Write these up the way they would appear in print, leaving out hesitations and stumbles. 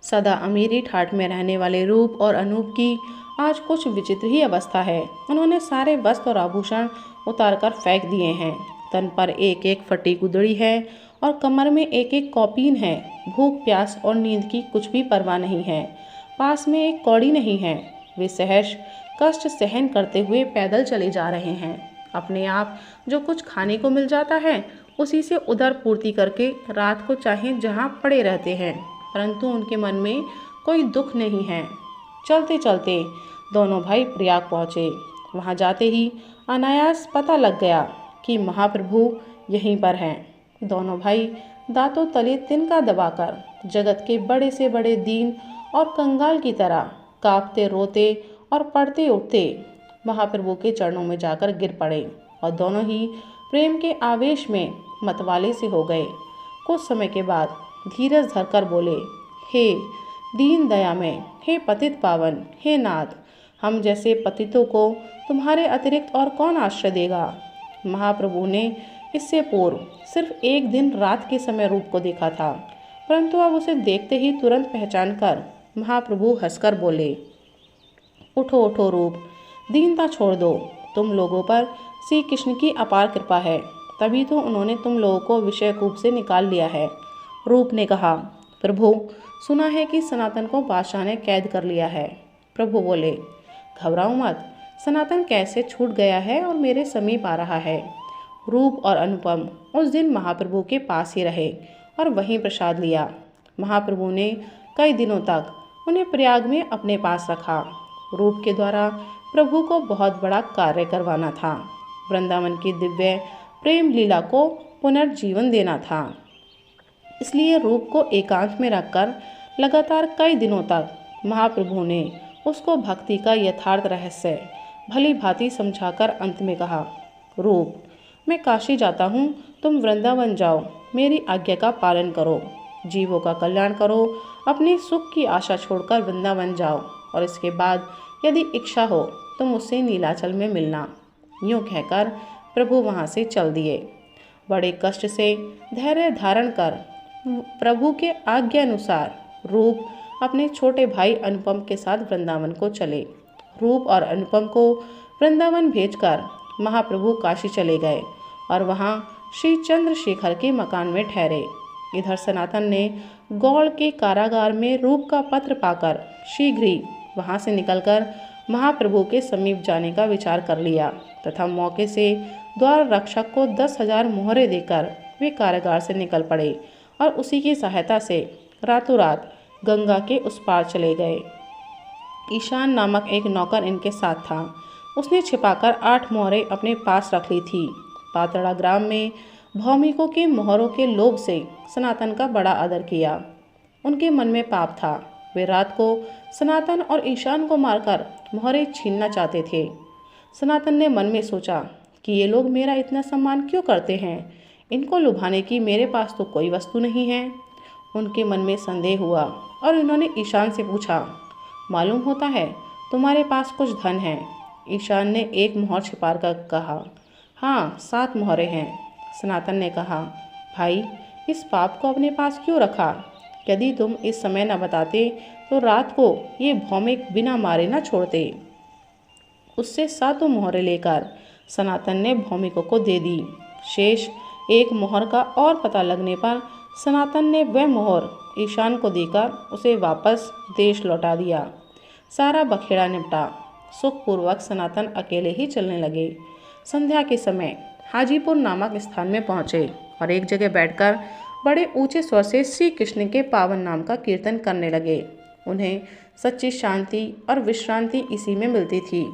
सदा अमीरी ठाठ में रहने वाले रूप और अनूप की आज कुछ विचित्र ही अवस्था है। उन्होंने सारे वस्त्र और आभूषण उतार कर फेंक दिए हैं। तन पर एक एक फटी गुदड़ी है और कमर में एक एक कौपीन है। भूख प्यास और नींद की कुछ भी परवाह नहीं है। पास में एक कौड़ी नहीं है। वे सहर्ष कष्ट सहन करते हुए पैदल चले जा रहे हैं। अपने आप जो कुछ खाने को मिल जाता है उसी से उदर पूर्ति करके रात को चाहे जहाँ पड़े रहते हैं, परंतु उनके मन में कोई दुख नहीं है। चलते चलते दोनों भाई प्रयाग पहुँचे। वहाँ जाते ही अनायास पता लग गया कि महाप्रभु यहीं पर हैं। दोनों भाई दांतों तले तिनका दबाकर जगत के बड़े से बड़े दीन और कंगाल की तरह कांपते रोते और पड़ते उठते महाप्रभु के चरणों में जाकर गिर पड़े और दोनों ही प्रेम के आवेश में मतवाले से हो गए। कुछ समय के बाद धीरज धरकर बोले, हे दीन दयामय, हे पतित पावन, हे नाथ, हम जैसे पतितों को तुम्हारे अतिरिक्त और कौन आश्रय देगा। महाप्रभु ने इससे पूर्व सिर्फ एक दिन रात के समय रूप को देखा था, परंतु अब उसे देखते ही तुरंत पहचान कर महाप्रभु हंसकर बोले, उठो उठो रूप, दीनता छोड़ दो। तुम लोगों पर श्री कृष्ण की अपार कृपा है, तभी तो उन्होंने तुम लोगों को विषय कूप से निकाल लिया है। रूप ने कहा, प्रभु सुना है कि सनातन को बादशाह ने कैद कर लिया है। प्रभु बोले, घबराओ मत, सनातन कैसे छूट गया है और मेरे समीप आ रहा है। रूप और अनुपम उस दिन महाप्रभु के पास ही रहे और वहीं प्रसाद लिया। महाप्रभु ने कई दिनों तक उन्हें प्रयाग में अपने पास रखा। रूप के द्वारा प्रभु को बहुत बड़ा कार्य करवाना था। वृंदावन की दिव्य प्रेम लीला को पुनर्जीवन देना था। इसलिए रूप को एकांत में रखकर लगातार कई दिनों तक महाप्रभु ने उसको भक्ति का यथार्थ रहस्य भली भांति समझाकर अंत में कहा, रूप मैं काशी जाता हूँ, तुम वृंदावन जाओ, मेरी आज्ञा का पालन करो, जीवों का कल्याण करो, अपने सुख की आशा छोड़कर वृंदावन जाओ और इसके बाद यदि इच्छा हो तो मुझसे नीलाचल में मिलना। यूँ कहकर प्रभु वहाँ से चल दिए। बड़े कष्ट से धैर्य धारण कर प्रभु के आज्ञा अनुसार रूप अपने छोटे भाई अनुपम के साथ वृंदावन को चले। रूप और अनुपम को वृंदावन भेजकर महाप्रभु काशी चले गए और वहाँ श्री चंद्रशेखर के मकान में ठहरे। इधर सनातन ने गौड़ के कारागार में रूप का पत्र पाकर शीघ्र ही वहाँ से निकलकर महाप्रभु के समीप जाने का विचार कर लिया तथा मौके से द्वार रक्षक को 10,000 मोहरे देकर वे कारागार से निकल पड़े और उसी की सहायता से रातों रात गंगा के उस पार चले गए। ईशान नामक एक नौकर इनके साथ था। उसने छिपाकर 8 मोहरें अपने पास रख ली थी। पातड़ा ग्राम में भौमिकों के मोहरों के लोभ से सनातन का बड़ा आदर किया। उनके मन में पाप था। वे रात को सनातन और ईशान को मारकर मोहरें छीनना चाहते थे। सनातन ने मन में सोचा कि ये लोग मेरा इतना सम्मान क्यों करते हैं, इनको लुभाने की मेरे पास तो कोई वस्तु नहीं है। उनके मन में संदेह हुआ और उन्होंने ईशान से पूछा, मालूम होता है तुम्हारे पास कुछ धन है। ईशान ने एक मोहर छिपाकर कर कहा, हाँ 7 मोहरें हैं। सनातन ने कहा, भाई इस पाप को अपने पास क्यों रखा? यदि तुम इस समय न बताते तो रात को ये भौमिक बिना मारे न छोड़ते। उससे 7 मोहरें लेकर सनातन ने भौमिकों को दे दी। शेष 1 मोहर का और पता लगने पर सनातन ने वह मोहर ईशान को देकर उसे वापस देश लौटा दिया। सारा बखेड़ा निपटा। सुखपूर्वक सनातन अकेले ही चलने लगे। संध्या के समय हाजीपुर नामक स्थान में पहुँचे और एक जगह बैठकर बड़े ऊंचे स्वर से श्री कृष्ण के पावन नाम का कीर्तन करने लगे। उन्हें सच्ची शांति और विश्रांति इसी में मिलती थी।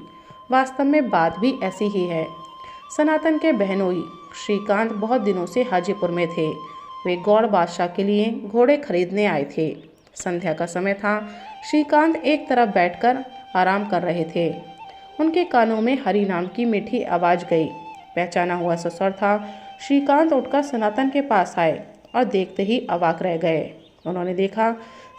वास्तव में बात भी ऐसी ही है। सनातन के बहनोई श्रीकांत बहुत दिनों से हाजीपुर में थे। वे गौड़ बादशाह के लिए घोड़े खरीदने आए थे। संध्या का समय था। श्रीकांत एक तरफ बैठकर आराम कर रहे थे। उनके कानों में हरि नाम की मीठी आवाज़ गई। पहचाना हुआ ससुर था। श्रीकांत उठकर सनातन के पास आए और देखते ही अवाक रह गए। उन्होंने देखा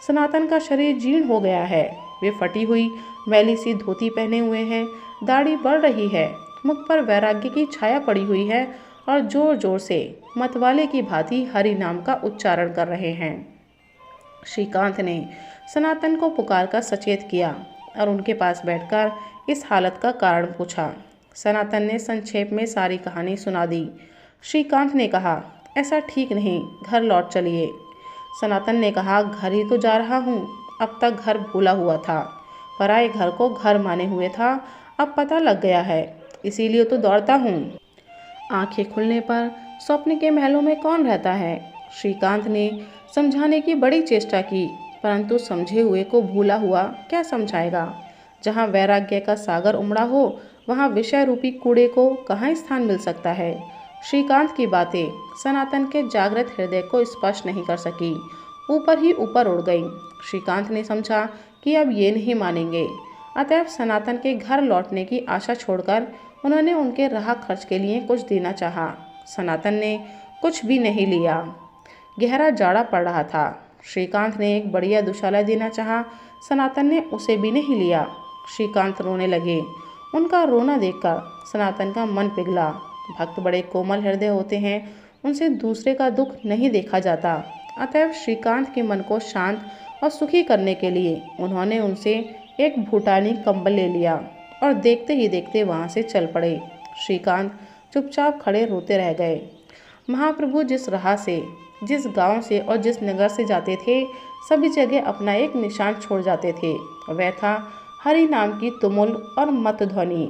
सनातन का शरीर जीर्ण हो गया है। वे फटी हुई मैली सी धोती पहने हुए हैं। दाढ़ी बढ़ रही है। मुख पर वैराग्य की छाया पड़ी हुई है और जोर जोर से मतवाले की भांति हरि नाम का उच्चारण कर रहे हैं। श्रीकांत ने सनातन को पुकारकर सचेत किया और उनके पास बैठकर इस हालत का कारण पूछा। सनातन ने संक्षेप में सारी कहानी सुना दी। श्रीकांत ने कहा, ऐसा ठीक नहीं, घर लौट चलिए। सनातन ने कहा, घर ही तो जा रहा हूँ, अब तक घर भूला हुआ था, पराए घर को घर माने हुए था, अब पता लग गया है, इसीलिए तो दौड़ता हूँ। आंखें खुलने पर स्वप्न के महलों में कौन रहता है? श्रीकांत ने समझाने की बड़ी चेष्टा की, परंतु समझे हुए को भूला हुआ क्या समझाएगा। जहाँ वैराग्य का सागर उमड़ा हो, वहाँ विषय रूपी कूड़े को कहाँ स्थान मिल सकता है। श्रीकांत की बातें सनातन के जागृत हृदय को स्पर्श नहीं कर सकी, ऊपर ही ऊपर उड़ गई। श्रीकांत ने समझा कि अब ये नहीं मानेंगे, अतएव सनातन के घर लौटने की आशा छोड़कर उन्होंने उनके राह खर्च के लिए कुछ देना चाहा। सनातन ने कुछ भी नहीं लिया। गहरा जाड़ा पड़ रहा था। श्रीकांत ने एक बढ़िया दुशाला देना चाहा, सनातन ने उसे भी नहीं लिया। श्रीकांत रोने लगे। उनका रोना देखकर सनातन का मन पिघला। भक्त बड़े कोमल हृदय होते हैं, उनसे दूसरे का दुख नहीं देखा जाता। अतएव श्रीकांत के मन को शांत और सुखी करने के लिए उन्होंने उनसे एक भूटानी कंबल ले लिया और देखते ही देखते वहाँ से चल पड़े। श्रीकांत चुपचाप खड़े रोते रह गए। महाप्रभु जिस राह से, जिस गांव से और जिस नगर से जाते थे, सभी जगह अपना एक निशान छोड़ जाते थे। वह था हरि नाम की तुमुल और मत ध्वनि।